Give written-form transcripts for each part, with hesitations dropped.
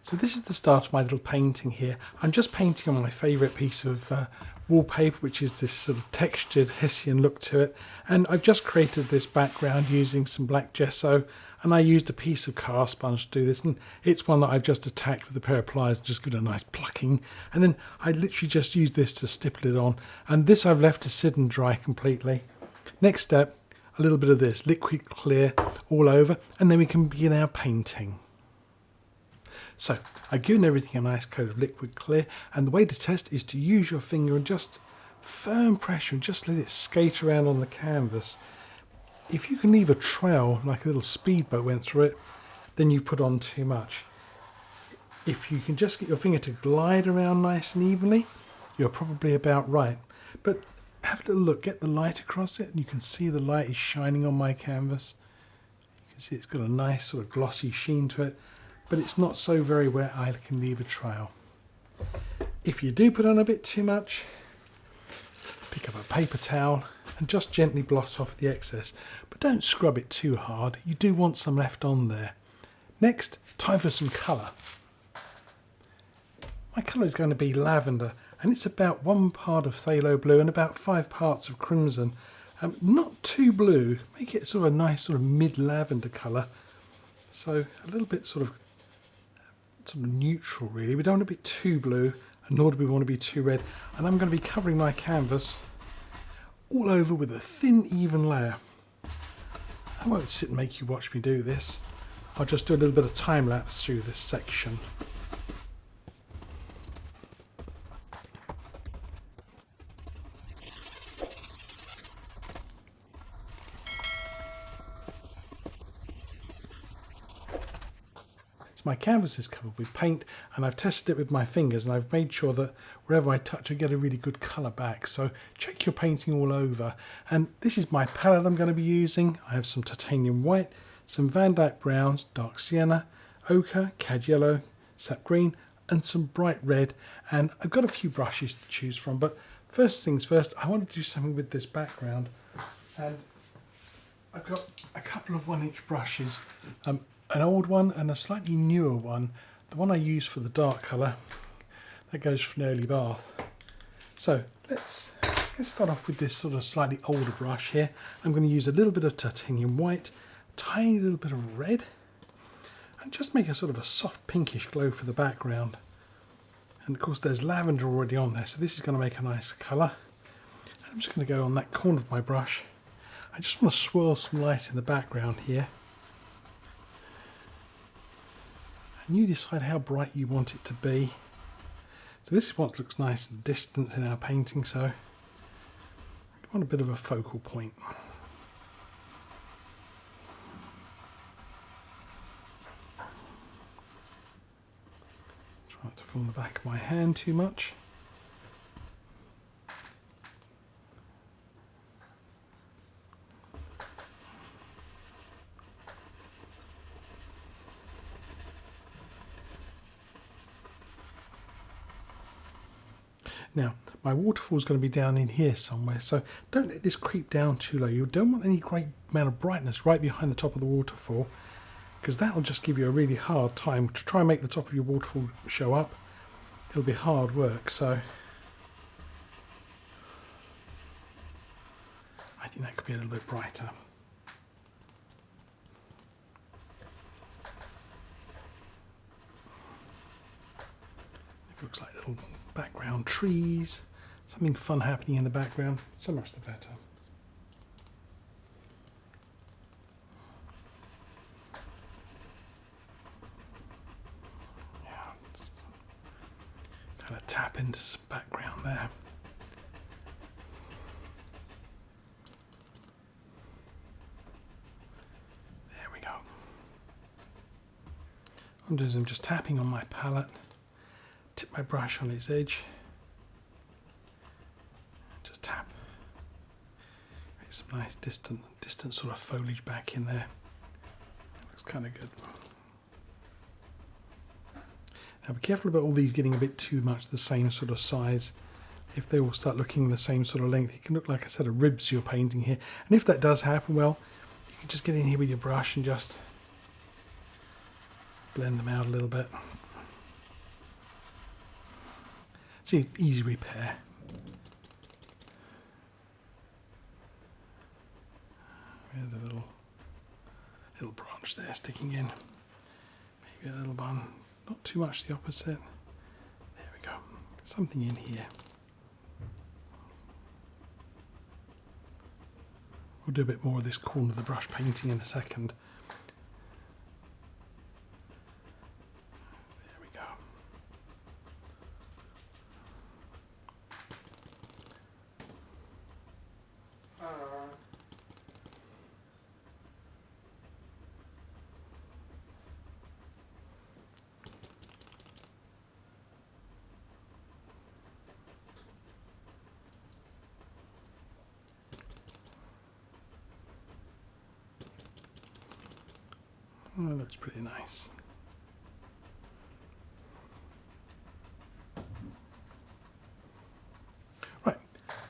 So this is the start of my little painting here. I'm just painting on my favourite piece of wallpaper, which is this sort of textured Hessian look to it. And I've just created this background using some black gesso, and I used a piece of car sponge to do this, and it's one that I've just attacked with a pair of pliers, just give it a nice plucking, and then I literally just used this to stipple it on, and this I've left to sit and dry completely. Next step, a little bit of this liquid clear all over, and then we can begin our painting. So I've given everything a nice coat of liquid clear, and the way to test is to use your finger and just firm pressure and just let it skate around on the canvas. If you can leave a trail, like a little speedboat went through it, then you put on too much. If you can just get your finger to glide around nice and evenly, you're probably about right. But have a little look, get the light across it, and you can see the light is shining on my canvas. You can see it's got a nice sort of glossy sheen to it, but it's not so very wet I can leave a trail. If you do put on a bit too much, pick up a paper towel and just gently blot off the excess, but don't scrub it too hard. You do want some left on there. Next, time for some colour. My colour is going to be lavender, and it's about 1 part of phthalo blue and about 5 parts of crimson. Not too blue, make it sort of a nice sort of mid-lavender colour. So a little bit sort of neutral really. We don't want to be too blue, and nor do we want to be too red. And I'm going to be covering my canvas all over with a thin, even layer. I won't sit and make you watch me do this. I'll just do a little bit of time lapse through this section. My canvas is covered with paint, and I've tested it with my fingers, and I've made sure that wherever I touch I get a really good colour back. So check your painting all over. And this is my palette I'm going to be using. I have some titanium white, some Van Dyke browns, dark sienna, ochre, cad yellow, sap green, and some bright red. And I've got a few brushes to choose from, but first things first, I want to do something with this background. And I've got a couple of 1-inch brushes. An old one and a slightly newer one. The one I use for the dark colour, that goes for an early bath. So let's start off with this sort of slightly older brush here. I'm going to use a little bit of titanium white, a tiny little bit of red, and just make a sort of a soft pinkish glow for the background. And of course there's lavender already on there, so this is going to make a nice colour. I'm just going to go on that corner of my brush. I just want to swirl some light in the background here. And you decide how bright you want it to be. So this is what looks nice and distant in our painting, so you want a bit of a focal point. Try not to form the back of my hand too much. Now, my waterfall is going to be down in here somewhere, so don't let this creep down too low. You don't want any great amount of brightness right behind the top of the waterfall, because that'll just give you a really hard time to try and make the top of your waterfall show up. It'll be hard work, so I think that could be a little bit brighter. It looks like little background trees, something fun happening in the background, so much the better. Yeah, just kind of tap into some background there. There we go. I'm doing some just tapping on my palette. Tip my brush on its edge, just tap, create some nice distant sort of foliage back in there. Looks kind of good. Now be careful about all these getting a bit too much the same sort of size. If they all start looking the same sort of length, it can look like a set of ribs you're painting here. And if that does happen, well, you can just get in here with your brush and just blend them out a little bit. It's an easy repair. There's a little branch there sticking in. Maybe a little one, not too much the opposite. There we go. Something in here. We'll do a bit more of this corner of the brush painting in a second. There we go. Oh, that looks pretty nice. Right,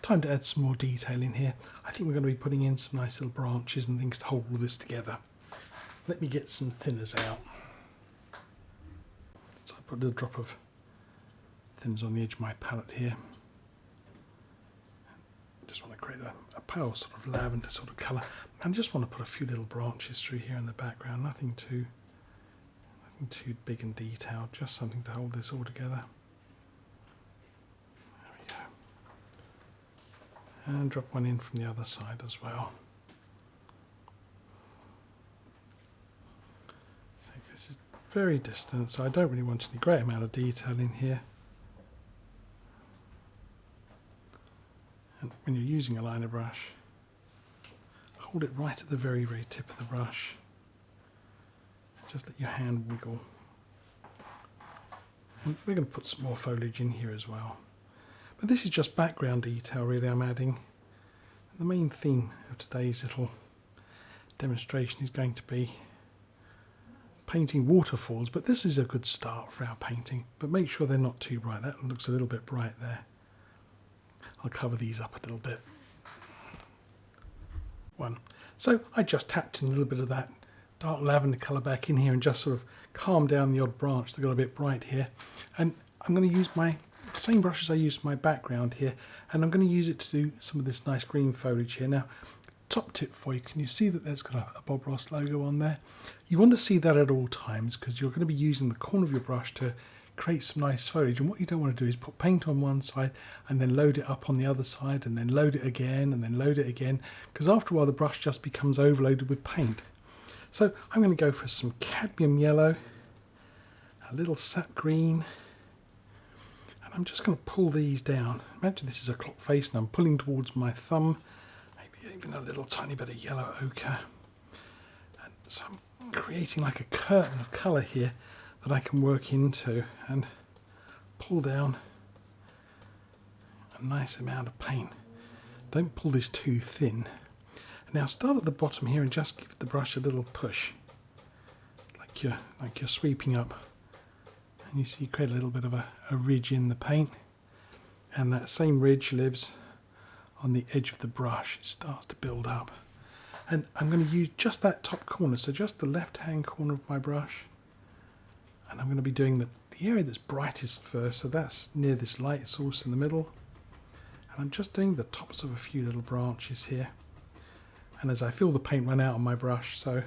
time to add some more detail in here. I think we're going to be putting in some nice little branches and things to hold all this together. Let me get some thinners out. So I put a little drop of thinners on the edge of my palette here. Just want to create a pale sort of lavender sort of colour. And just want to put a few little branches through here in the background. Nothing too big and detailed. Just something to hold this all together. There we go. And drop one in from the other side as well. So this is very distant, so I don't really want any great amount of detail in here. And when you're using a liner brush, hold it right at the very, very tip of the brush. Just let your hand wiggle. And we're going to put some more foliage in here as well. But this is just background detail really I'm adding. The main theme of today's little demonstration is going to be painting waterfalls, but this is a good start for our painting. But make sure they're not too bright. That looks a little bit bright there. I'll cover these up a little bit. So I just tapped in a little bit of that dark lavender colour back in here and just sort of calmed down the odd branch that got a bit bright here. And I'm going to use my same brush as I used for my background here, and I'm going to use it to do some of this nice green foliage here. Now, top tip for you, can you see that there's got a Bob Ross logo on there? You want to see that at all times because you're going to be using the corner of your brush to create some nice foliage, and what you don't want to do is put paint on one side and then load it up on the other side and then load it again and then load it again, because after a while the brush just becomes overloaded with paint. So I'm going to go for some cadmium yellow, a little sap green, and I'm just going to pull these down. Imagine this is a clock face and I'm pulling towards my thumb, maybe even a little tiny bit of yellow ochre. And so I'm creating like a curtain of colour here that I can work into and pull down a nice amount of paint. Don't pull this too thin. Now start at the bottom here and just give the brush a little push, like you're sweeping up, and you see you create a little bit of a ridge in the paint, and that same ridge lives on the edge of the brush. It starts to build up, and I'm going to use just that top corner, so just the left hand corner of my brush. And I'm going to be doing the area that's brightest first, so that's near this light source in the middle. And I'm just doing the tops of a few little branches here. And as I feel the paint run out on my brush, so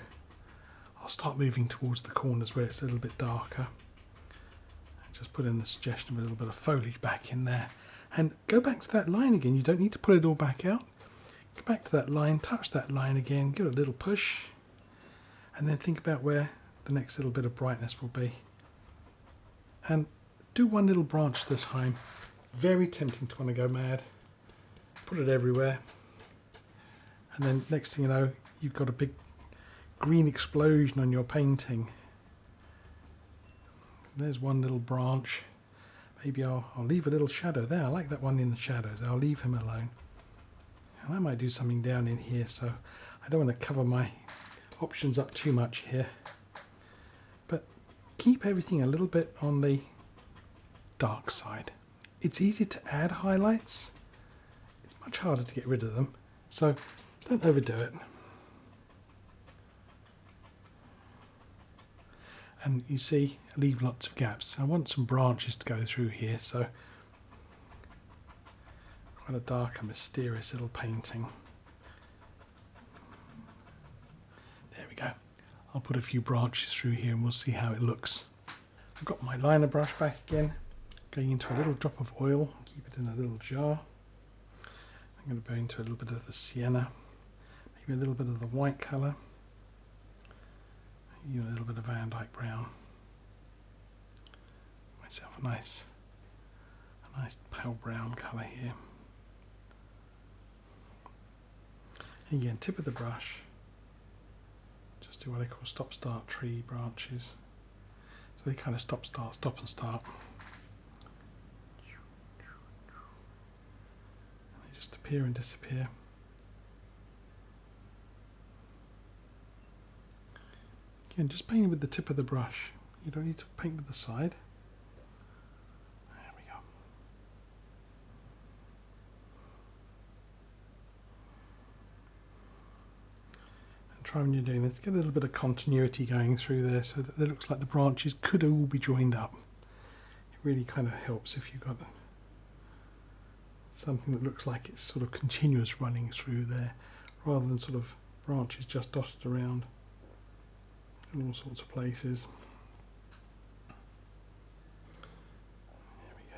I'll start moving towards the corners where it's a little bit darker. And just put in the suggestion of a little bit of foliage back in there. And go back to that line again. You don't need to pull it all back out. Go back to that line, touch that line again, give it a little push. And then think about where the next little bit of brightness will be. And do one little branch at a time. It's very tempting to want to go mad. Put it everywhere. And then next thing you know, you've got a big green explosion on your painting. There's one little branch. Maybe I'll leave a little shadow there. I like that one in the shadows. I'll leave him alone. And I might do something down in here, so I don't want to cover my options up too much here. But keep everything a little bit on the dark side. It's easy to add highlights. It's much harder to get rid of them. So don't overdo it. And you see, I leave lots of gaps. I want some branches to go through here, so quite a dark and mysterious little painting. There we go. I'll put a few branches through here and we'll see how it looks. I've got my liner brush back again, going into a little drop of oil, keep it in a little jar. I'm going to go into a little bit of the sienna, maybe a little bit of the white colour, even a little bit of Van Dyke brown. Myself a nice pale brown colour here. And again, tip of the brush, just do what I call stop-start tree branches. So they kind of stop, start, stop and start. And they just appear and disappear. Again, just paint with the tip of the brush. You don't need to paint with the side. There we go. And try when you're doing this, get a little bit of continuity going through there so that it looks like the branches could all be joined up. It really kind of helps if you've got something that looks like it's sort of continuous running through there, rather than sort of branches just dotted around in all sorts of places. There we go.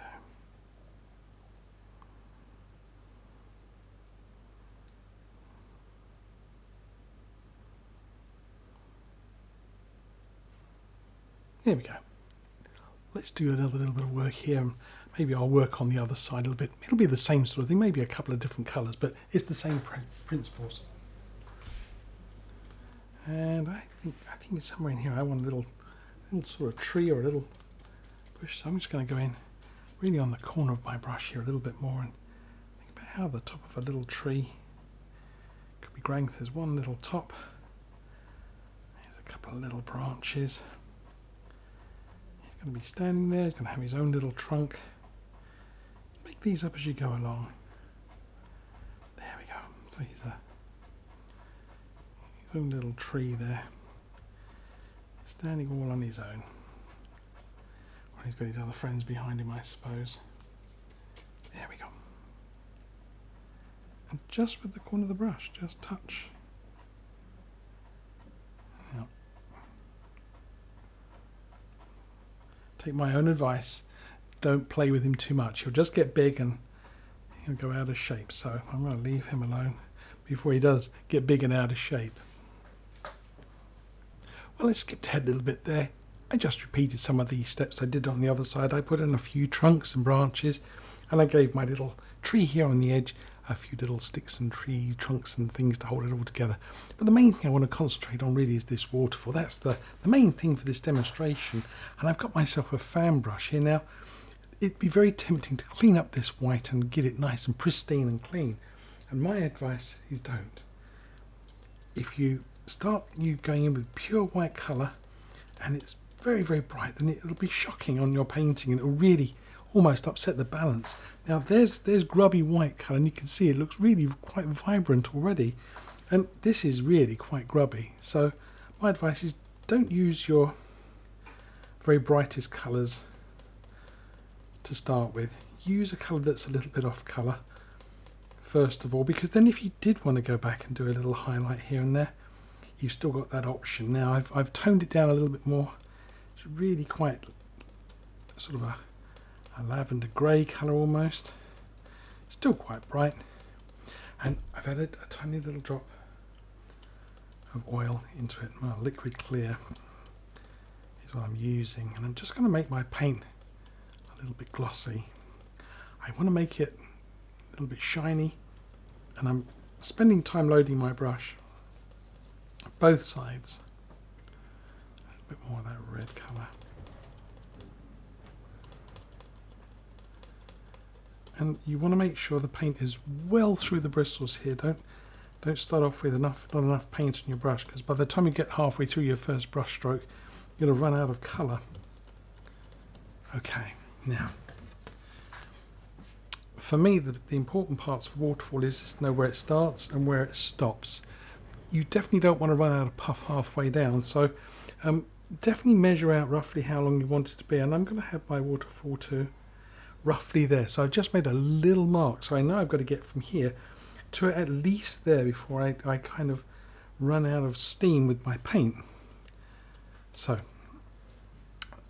There we go. Let's do another little bit of work here. Maybe I'll work on the other side a little bit. It'll be the same sort of thing, maybe a couple of different colours, but it's the same principles. And I think it's somewhere in here. I want a little sort of tree or a little bush. So I'm just going to go in really on the corner of my brush here a little bit more and think about how the top of a little tree could be growing. There's one little top. There's a couple of little branches. He's going to be standing there. He's going to have his own little trunk. Make these up as you go along. There we go. So he's a own little tree there, standing all on his own. Well, he's got his other friends behind him, I suppose. There we go. And just with the corner of the brush, just touch. Now, take my own advice, don't play with him too much. He'll just get big and he'll go out of shape. So I'm going to leave him alone before he does get big and out of shape. Well, I skipped ahead a little bit there. I just repeated some of the steps I did on the other side. I put in a few trunks and branches, and I gave my little tree here on the edge a few little sticks and tree trunks and things to hold it all together. But the main thing I want to concentrate on really is this waterfall. That's the main thing for this demonstration. And I've got myself a fan brush here. Now, it'd be very tempting to clean up this white and get it nice and pristine and clean. And my advice is don't. If you start going in with pure white colour and it's very, very bright, then it'll be shocking on your painting and it'll really almost upset the balance. Now there's grubby white colour and you can see it looks really quite vibrant already, and this is really quite grubby. So my advice is don't use your very brightest colours to start with. Use a colour that's a little bit off colour first of all, because then if you did want to go back and do a little highlight here and there, you've still got that option. Now I've toned it down a little bit more. It's really quite sort of a lavender grey colour almost. Still quite bright. And I've added a tiny little drop of oil into it. My liquid clear is what I'm using. And I'm just going to make my paint a little bit glossy. I want to make it a little bit shiny. And I'm spending time loading my brush, both sides. A little bit more of that red colour. And you want to make sure the paint is well through the bristles here. Don't start off with not enough paint on your brush, because by the time you get halfway through your first brush stroke, you're going to run out of colour. Okay, now, for me, the important parts of waterfall is just to know where it starts and where it stops. You definitely don't want to run out of puff halfway down, so definitely measure out roughly how long you want it to be. And I'm going to have my waterfall to roughly there. So I've just made a little mark, so I know I've got to get from here to at least there before I kind of run out of steam with my paint. So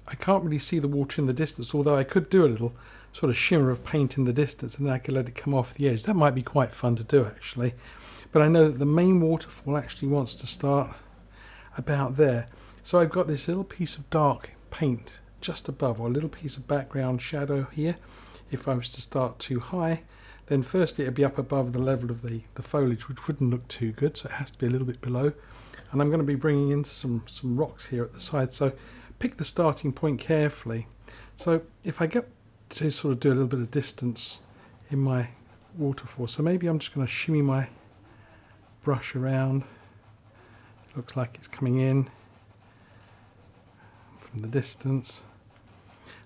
I can't really see the water in the distance, although I could do a little sort of shimmer of paint in the distance and then I could let it come off the edge. That might be quite fun to do actually. But I know that the main waterfall actually wants to start about there. So I've got this little piece of dark paint just above, or a little piece of background shadow here. If I was to start too high, then firstly it'd be up above the level of the foliage, which wouldn't look too good, so it has to be a little bit below. And I'm going to be bringing in some rocks here at the side, so pick the starting point carefully. So if I get to sort of do a little bit of distance in my waterfall, so maybe I'm just going to shimmy my brush around. Looks like it's coming in from the distance,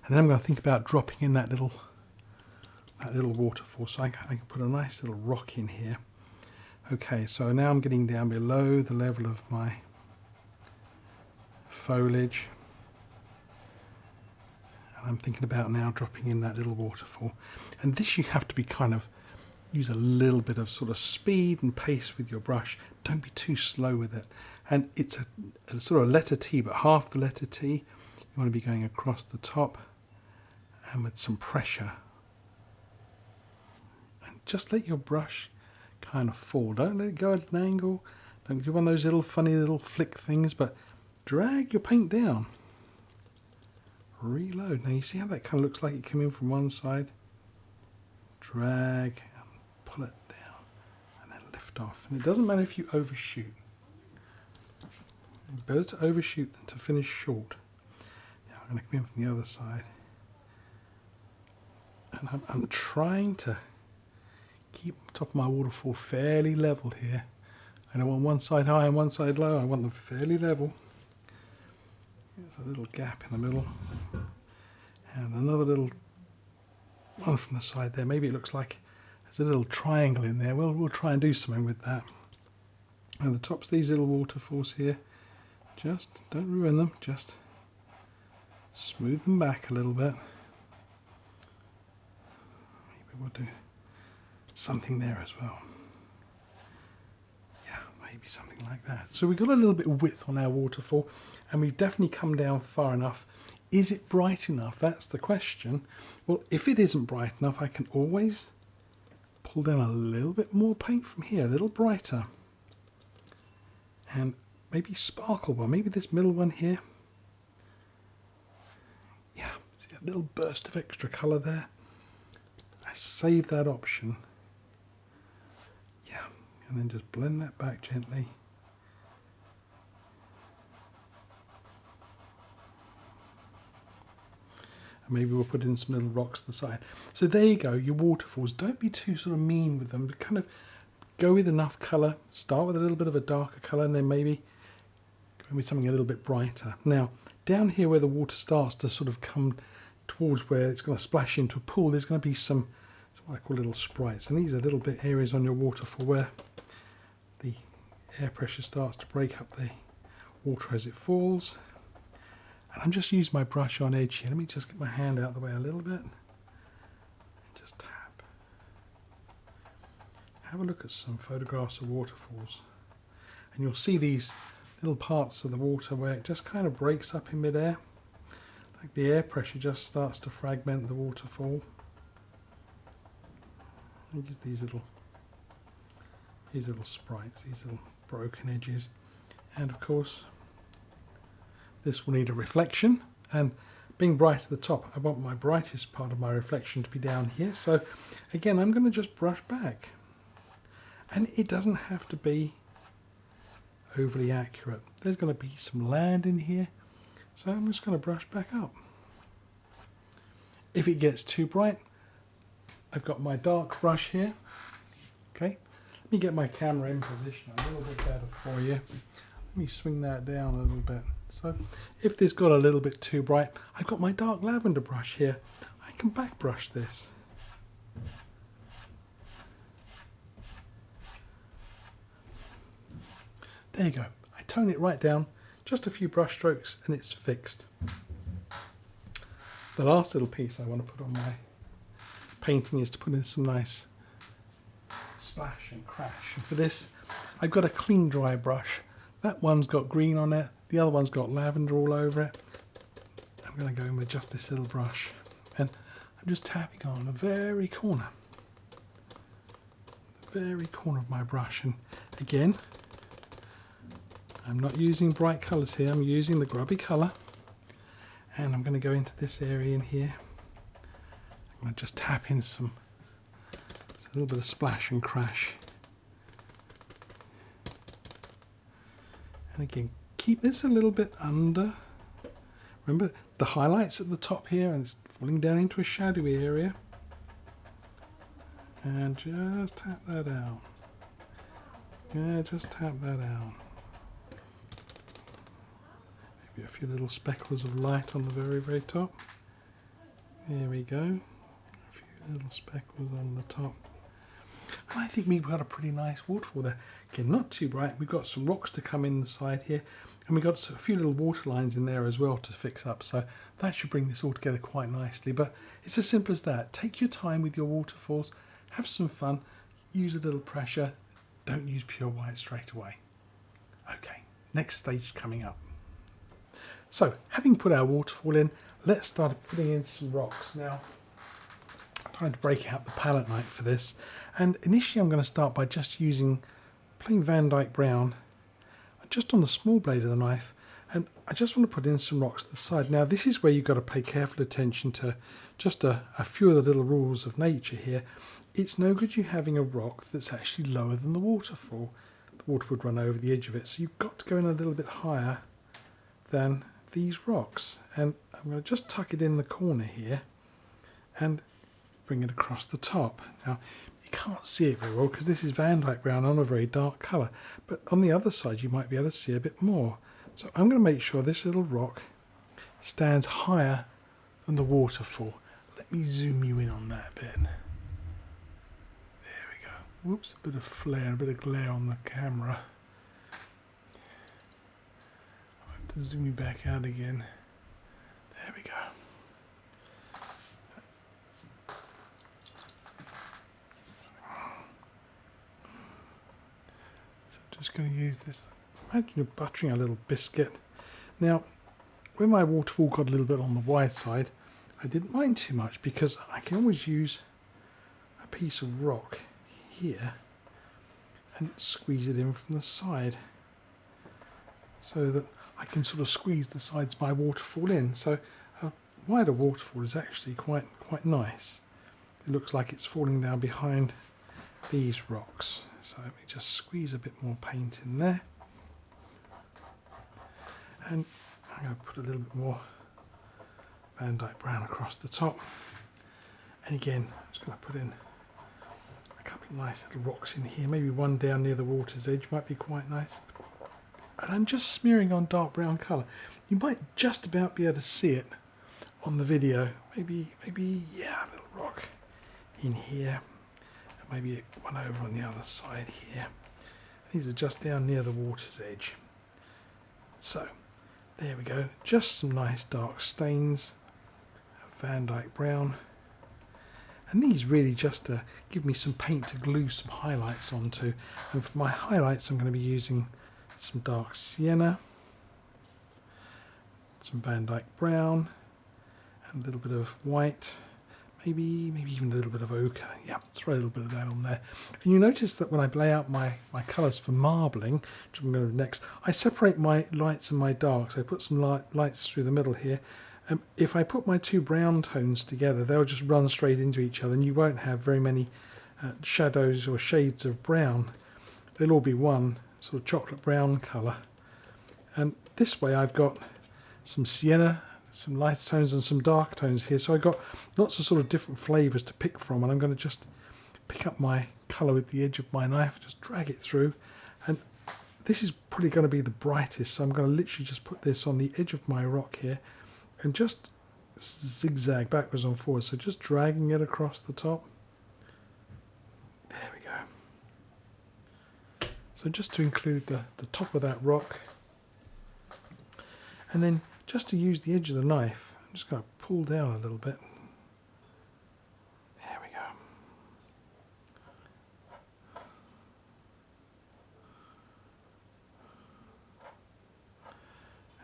and then I'm going to think about dropping in that little waterfall, so I can put a nice little rock in here. Okay, so now I'm getting down below the level of my foliage, and I'm thinking about now dropping in that little waterfall. And this you have to be kind of use a little bit of sort of speed and pace with your brush. Don't be too slow with it. And it's a sort of letter T, but half the letter T. You want to be going across the top and with some pressure. And just let your brush kind of fall. Don't let it go at an angle. Don't do one of those little funny little flick things, but drag your paint down. Reload. Now you see how that kind of looks like it came in from one side. Drag and pull it down and then lift off. And it doesn't matter if you overshoot. It's better to overshoot than to finish short. Now I'm going to come in from the other side. And I'm trying to keep the top of my waterfall fairly level here. I don't want one side high and one side low. I want them fairly level. There's a little gap in the middle. And another little one from the side there. Maybe it looks like there's a little triangle in there. We'll try and do something with that. And the tops of these little waterfalls here, just don't ruin them, just smooth them back a little bit. Maybe we'll do something there as well. Yeah, maybe something like that. So we've got a little bit of width on our waterfall, and we've definitely come down far enough. Is it bright enough? That's the question. Well, if it isn't bright enough, I can always pull down a little bit more paint from here, a little brighter. And maybe sparkle one, maybe this middle one here. Yeah, see a little burst of extra colour there. I save that option. Yeah, and then just blend that back gently. Maybe we'll put in some little rocks to the side. So there you go, your waterfalls. Don't be too sort of mean with them, but kind of go with enough colour. Start with a little bit of a darker colour and then maybe go with something a little bit brighter. Now, down here where the water starts to sort of come towards where it's going to splash into a pool, there's going to be some what I call little sprites. And these are little bit areas on your waterfall where the air pressure starts to break up the water as it falls. And I'm just using my brush on edge here. Let me just get my hand out of the way a little bit. And just tap. Have a look at some photographs of waterfalls. And you'll see these little parts of the water where it just kind of breaks up in midair. Like the air pressure just starts to fragment the waterfall. And just these little sprites, these little broken edges. And of course, this will need a reflection, and being bright at the top, I want my brightest part of my reflection to be down here. So again, I'm going to just brush back, and it doesn't have to be overly accurate. There's going to be some land in here, so I'm just going to brush back up. If it gets too bright, I've got my dark brush here. Okay, let me get my camera in position a little bit better for you. Let me swing that down a little bit. So if this got a little bit too bright, I've got my dark lavender brush here. I can back brush this. There you go. I tone it right down, just a few brush strokes and it's fixed. The last little piece I want to put on my painting is to put in some nice splash and crash. And for this, I've got a clean dry brush. That one's got green on it, the other one's got lavender all over it. I'm going to go in with just this little brush, and I'm just tapping on the very corner of my brush. And again, I'm not using bright colours here, I'm using the grubby colour, and I'm going to go into this area in here. I'm going to just tap in a little bit of splash and crash. And again, keep this a little bit under. Remember, the highlight's at the top here and it's falling down into a shadowy area. And just tap that out. Yeah, just tap that out. Maybe a few little speckles of light on the very, very top. There we go. A few little speckles on the top. And I think we've got a pretty nice waterfall there. Again, not too bright. We've got some rocks to come in the side here. And we've got a few little water lines in there as well to fix up. So that should bring this all together quite nicely. But it's as simple as that. Take your time with your waterfalls. Have some fun. Use a little pressure. Don't use pure white straight away. Okay, next stage coming up. So, having put our waterfall in, let's start putting in some rocks. Now, I'm trying to break out the palette knife for this. And initially I'm going to start by just using plain Van Dyke brown just on the small blade of the knife, and I just want to put in some rocks to the side. Now this is where you've got to pay careful attention to just a few of the little rules of nature here. It's no good you having a rock that's actually lower than the waterfall. The water would run over the edge of it, so you've got to go in a little bit higher than these rocks. And I'm going to just tuck it in the corner here and bring it across the top. Now you can't see it very well because this is Van Dyke brown on a very dark colour, but on the other side you might be able to see a bit more. So I'm going to make sure this little rock stands higher than the waterfall. Let me zoom you in on that bit. There we go. Whoops, a bit of flare, a bit of glare on the camera. I'll have to zoom you back out again. There we go. Just going to use this. Imagine you're buttering a little biscuit. Now, when my waterfall got a little bit on the wide side, I didn't mind too much because I can always use a piece of rock here and squeeze it in from the side so that I can sort of squeeze the sides of my waterfall in. So a wider waterfall is actually quite nice. It looks like it's falling down behind these rocks. So let me just squeeze a bit more paint in there, and I'm going to put a little bit more Van Dyke brown across the top. And again, I'm just going to put in a couple of nice little rocks in here, maybe one down near the water's edge might be quite nice. And I'm just smearing on dark brown colour. You might just about be able to see it on the video. Maybe yeah, a little rock in here. Maybe one over on the other side here. These are just down near the water's edge. So, there we go. Just some nice dark stains of Van Dyke brown. And these really just give me some paint to glue some highlights onto. And for my highlights I'm going to be using some dark sienna, some Van Dyke brown, and a little bit of white. Maybe even a little bit of ochre. Yeah, throw a little bit of that on there. And you notice that when I lay out my colours for marbling, which I'm going to do next, I separate my lights and my darks. I put some lights through the middle here. If I put my two brown tones together, they'll just run straight into each other and you won't have very many shadows or shades of brown. They'll all be one sort of chocolate brown colour. And this way I've got some sienna, some lighter tones and some dark tones here, so I've got lots of sort of different flavours to pick from, and I'm going to just pick up my colour with the edge of my knife, just drag it through, and this is probably going to be the brightest, so I'm going to literally just put this on the edge of my rock here and just zigzag backwards and forwards, so just dragging it across the top. There we go. So just to include the top of that rock, and then just to use the edge of the knife, I'm just going to pull down a little bit. There we go.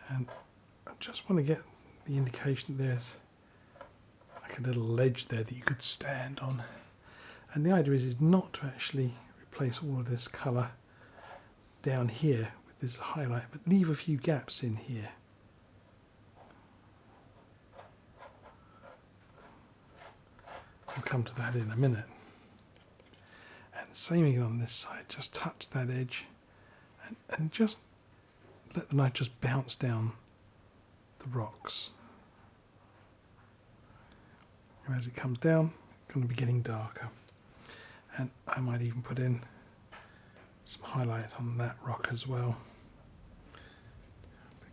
And I just want to get the indication that there's like a little ledge there that you could stand on. And the idea is not to actually replace all of this colour down here with this highlight, but leave a few gaps in here. I'll come to that in a minute. And same again on this side, just touch that edge and just let the knife just bounce down the rocks. And as it comes down, it's going to be getting darker. And I might even put in some highlight on that rock as well.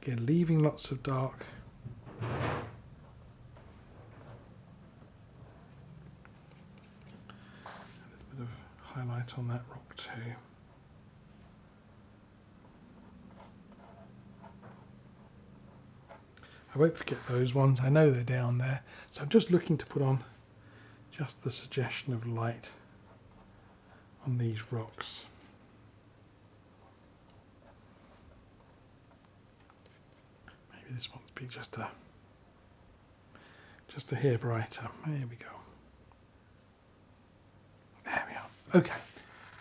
Again, leaving lots of dark. Highlight on that rock too. I won't forget those ones, I know they're down there, so I'm just looking to put on just the suggestion of light on these rocks. Maybe this one's be just a hair brighter. There we go. There we are. Okay,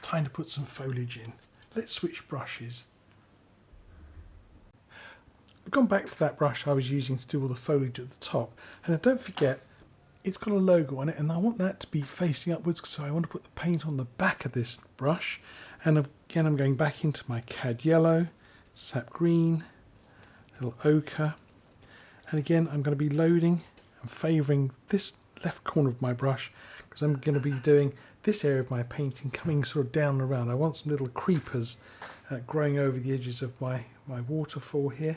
time to put some foliage in. Let's switch brushes. I've gone back to that brush I was using to do all the foliage at the top, and don't forget it's got a logo on it, and I want that to be facing upwards, so I want to put the paint on the back of this brush. And again, I'm going back into my cad yellow, sap green, little ochre, and again I'm going to be loading and favouring this left corner of my brush, because I'm going to be doing this area of my painting coming sort of down and around. I want some little creepers growing over the edges of my waterfall here.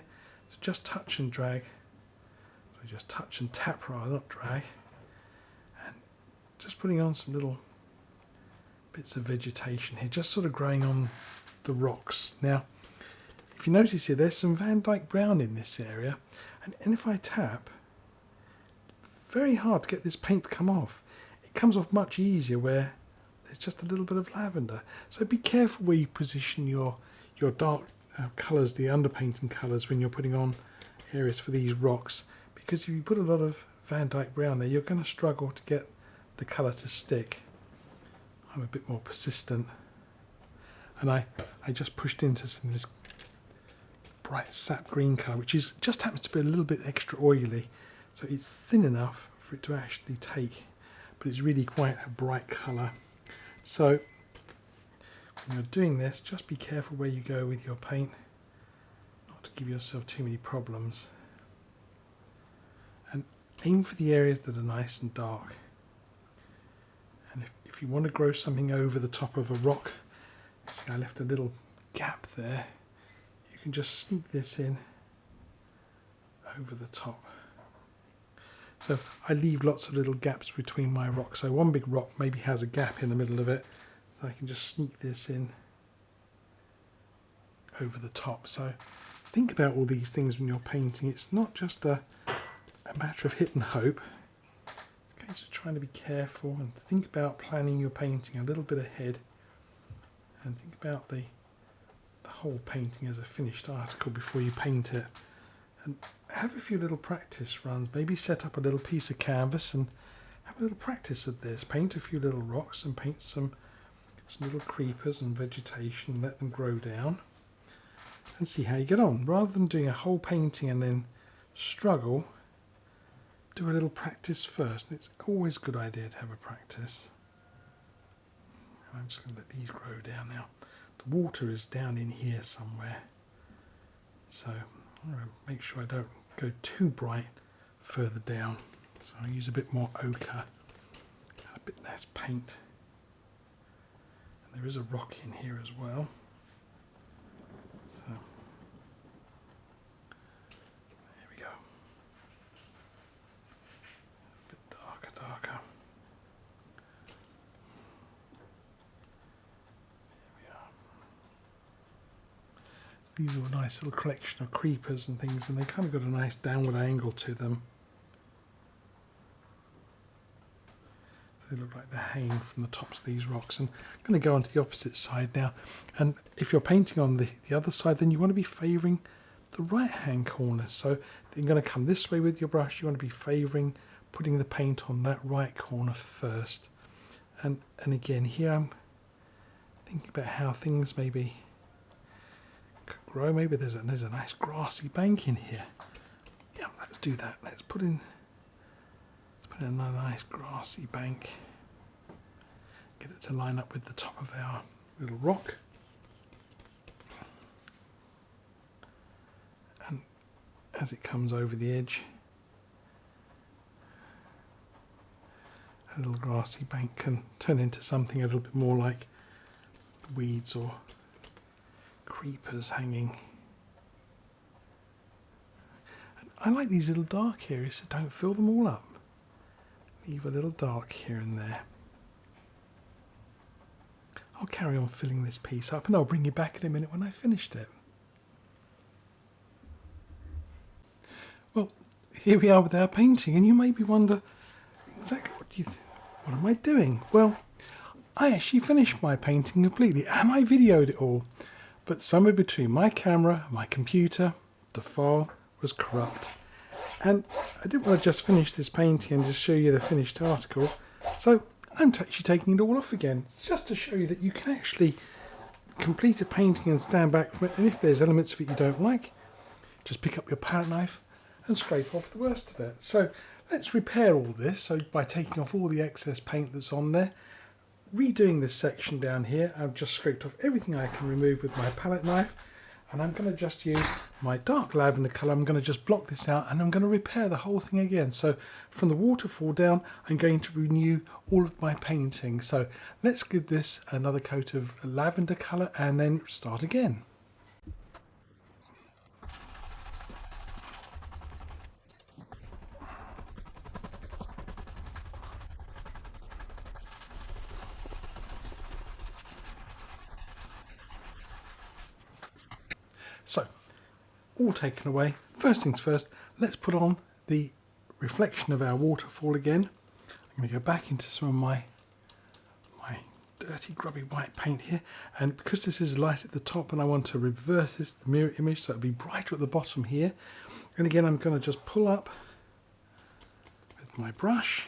So just touch and drag. So just touch and tap rather, not drag. And just putting on some little bits of vegetation here, just sort of growing on the rocks. Now, if you notice here, there's some Van Dyke brown in this area. And if I tap, very hard to get this paint to come off. It comes off much easier where there's just a little bit of lavender. So be careful where you position your dark colours, the underpainting colours, when you're putting on areas for these rocks, because if you put a lot of Van Dyke brown there, you're going to struggle to get the colour to stick. I'm a bit more persistent, and I just pushed into some of this bright sap green colour, which is just happens to be a little bit extra oily, so it's thin enough for it to actually take, but it's really quite a bright colour. So when you're doing this, just be careful where you go with your paint, not to give yourself too many problems, and aim for the areas that are nice and dark. And if you want to grow something over the top of a rock, see I left a little gap there, you can just sneak this in over the top. So I leave lots of little gaps between my rocks. So one big rock maybe has a gap in the middle of it, so I can just sneak this in over the top. So think about all these things when you're painting. It's not just a matter of hit and hope. It's a case of trying to be careful and think about planning your painting a little bit ahead, and think about the whole painting as a finished article before you paint it. And have a few little practice runs. Maybe set up a little piece of canvas and have a little practice of this. Paint a few little rocks and paint some little creepers and vegetation, let them grow down, and see how you get on. Rather than doing a whole painting and then struggle, do a little practice first. And it's always a good idea to have a practice. And I'm just going to let these grow down now. The water is down in here somewhere, so I'm going to make sure I don't go too bright further down. So I use a bit more ochre, a bit less paint. And there is a rock in here as well. So there we go. A bit darker. These are a nice little collection of creepers and things, and they kind of got a nice downward angle to them. So they look like they're hanging from the tops of these rocks. And I'm going to go on to the opposite side now. And if you're painting on the other side, then you want to be favouring the right hand corner. So you're going to come this way with your brush. You want to be favouring putting the paint on that right corner first. And again, here I'm thinking about how things maybe could grow. Maybe there's a nice grassy bank in here. Yeah, let's do that. Let's put in a nice grassy bank. Get it to line up with the top of our little rock. And as it comes over the edge, a little grassy bank can turn into something a little bit more like weeds or creepers hanging. And I like these little dark areas, so don't fill them all up. Leave a little dark here and there. I'll carry on filling this piece up and I'll bring you back in a minute when I've finished it. Well, here we are with our painting, and you maybe wonder, exactly what am I doing? Well, I actually finished my painting completely and I videoed it all, but somewhere between my camera, my computer, the file was corrupt. And I didn't want to just finish this painting and just show you the finished article, so I'm actually taking it all off again. It's just to show you that you can actually complete a painting and stand back from it, and if there's elements of it you don't like, just pick up your palette knife and scrape off the worst of it. So let's repair all this by taking off all the excess paint that's on there, redoing this section down here. I've just scraped off everything I can remove with my palette knife, and I'm going to just use my dark lavender colour. I'm going to just block this out and I'm going to repair the whole thing again. So from the waterfall down, I'm going to renew all of my painting. So let's give this another coat of lavender colour and then start again. So, all taken away. First things first, let's put on the reflection of our waterfall again. I'm going to go back into some of my dirty grubby white paint here, and because this is light at the top and I want to reverse this, the mirror image, so it'll be brighter at the bottom here. And again, I'm going to just pull up with my brush.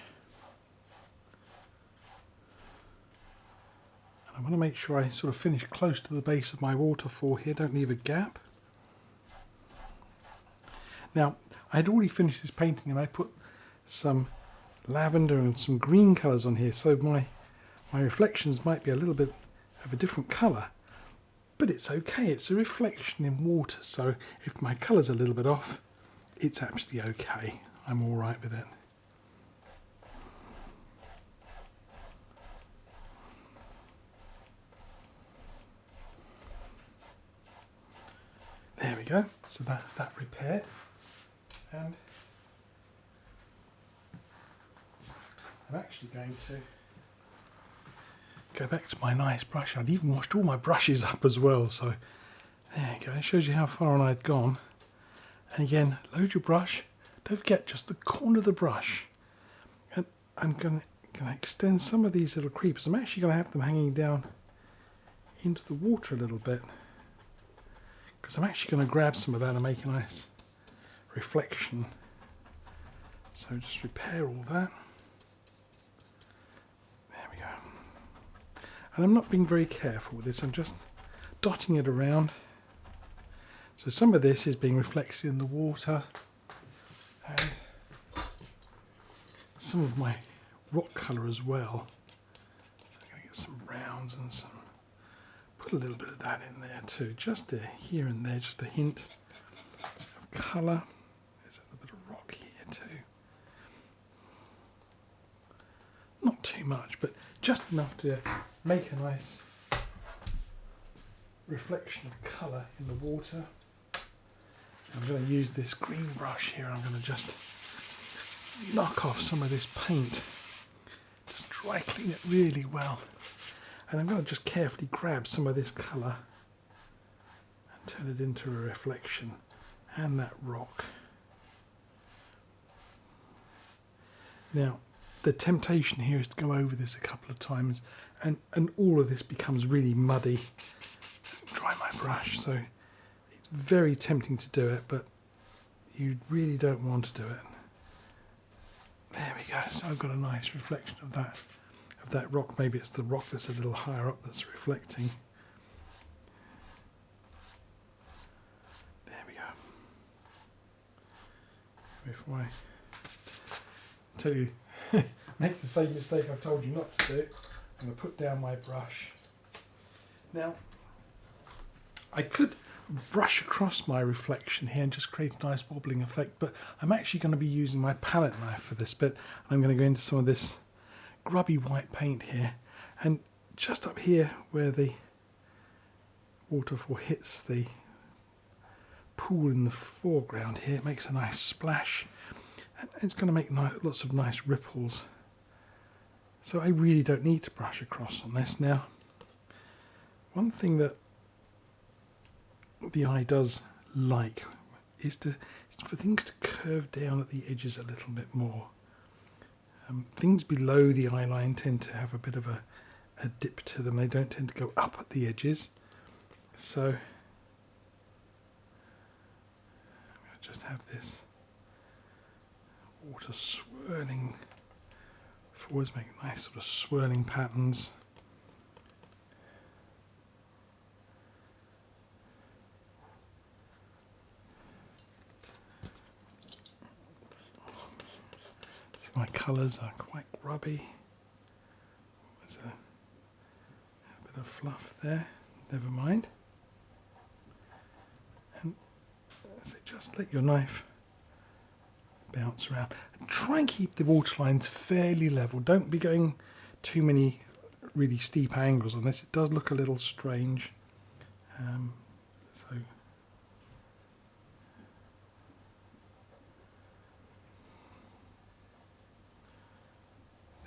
I want to make sure I sort of finish close to the base of my waterfall here, don't leave a gap. Now, I had already finished this painting and I put some lavender and some green colours on here, so my reflections might be a little bit of a different colour. But it's okay, it's a reflection in water, so if my colour's a little bit off, it's absolutely okay. I'm alright with it. There we go, so that's that repaired. And I'm actually going to go back to my nice brush. I'd even washed all my brushes up as well, so there you go. It shows you how far on I'd gone. And again, load your brush. Don't forget just the corner of the brush. And I'm going to extend some of these little creepers. I'm actually going to have them hanging down into the water a little bit, because I'm actually going to grab some of that and make a nice reflection. So just repair all that. There we go. And I'm not being very careful with this, I'm just dotting it around. So some of this is being reflected in the water, and some of my rock colour as well. So I'm going to get some browns and some, put a little bit of that in there too, just here and there, just a hint of colour. There's a little bit of rock here too. Not too much, but just enough to make a nice reflection of colour in the water. I'm going to use this green brush here. I'm going to just knock off some of this paint. Just dry clean it really well. And I'm going to just carefully grab some of this colour and turn it into a reflection, and that rock. Now, the temptation here is to go over this a couple of times, and all of this becomes really muddy. Dry my brush, so It's very tempting to do it, but you really don't want to do it. There we go. So I've got a nice reflection of that rock. Maybe it's the rock that's a little higher up that's reflecting. There we go. If I tell you, make the same mistake I've told you not to do, I'm going to put down my brush. Now, I could brush across my reflection here and just create a nice wobbling effect, but I'm actually going to be using my palette knife for this bit. I'm going to go into some of this grubby white paint here, and just up here where the waterfall hits the pool in the foreground here, it makes a nice splash, and it's going to make lots of nice ripples. So I really don't need to brush across on this. Now, one thing that the eye does like is for things to curve down at the edges a little bit more. Things below the eye line tend to have a bit of a dip to them. They don't tend to go up at the edges. So I just have this water swirling forwards, make nice sort of swirling patterns. My colours are quite grubby. There's a bit of fluff there, never mind. And so just let your knife bounce around. And try and keep the waterlines fairly level. Don't be going too many really steep angles on this. It does look a little strange. So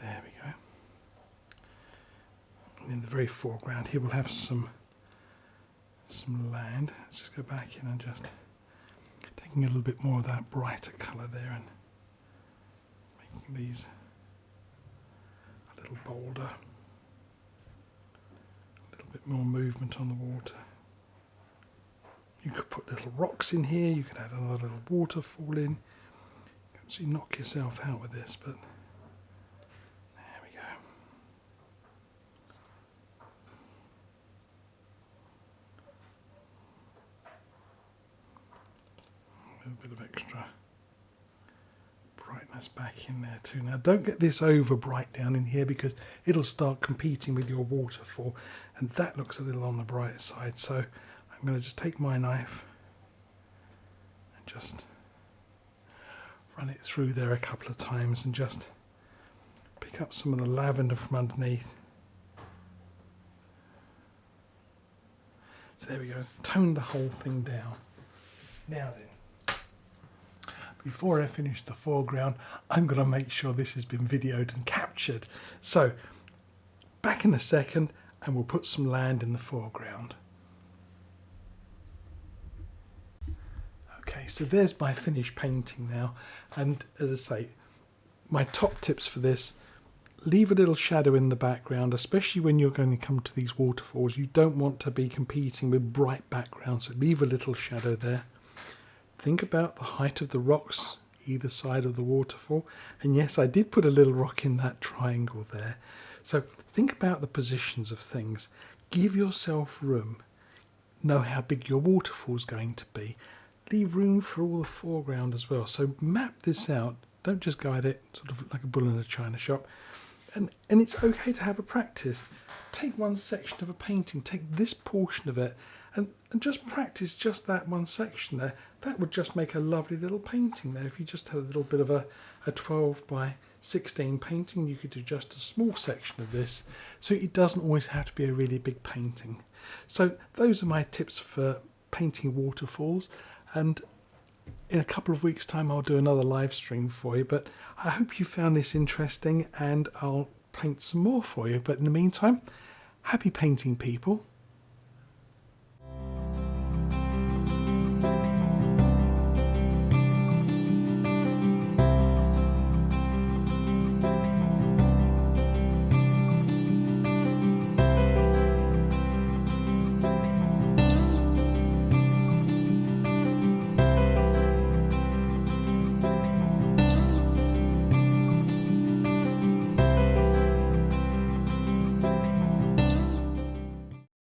there we go. And in the very foreground here we'll have some land. Let's just go back in and just taking a little bit more of that brighter colour there and making these a little bolder. A little bit more movement on the water. You could put little rocks in here, you could add another little waterfall in. So you knock yourself out with this, but there we go. A bit of extra brightness back in there too. Now don't get this over bright down in here because it'll start competing with your waterfall, and that looks a little on the bright side. So I'm going to just take my knife and just run it through there a couple of times and just pick up some of the lavender from underneath. So there we go, tone the whole thing down. Now then, before I finish the foreground, I'm going to make sure this has been videoed and captured. So back in a second and we'll put some land in the foreground. Okay, so there's my finished painting now, and as I say, my top tips for this: leave a little shadow in the background, especially when you're going to come to these waterfalls. You don't want to be competing with bright backgrounds, so leave a little shadow there. Think about the height of the rocks either side of the waterfall, and yes, I did put a little rock in that triangle there. So think about the positions of things. Give yourself room. Know how big your waterfall is going to be. Leave room for all the foreground as well. So map this out. Don't just go at it sort of like a bull in a china shop. And it's okay to have a practice. Take one section of a painting, take this portion of it, and just practice just that one section there. That would just make a lovely little painting there. If you just had a little bit of a 12 by 16 painting, you could do just a small section of this. So it doesn't always have to be a really big painting. So those are my tips for painting waterfalls. And in a couple of weeks' time I'll do another live stream for you, but I hope you found this interesting and I'll paint some more for you. But in the meantime, happy painting, people.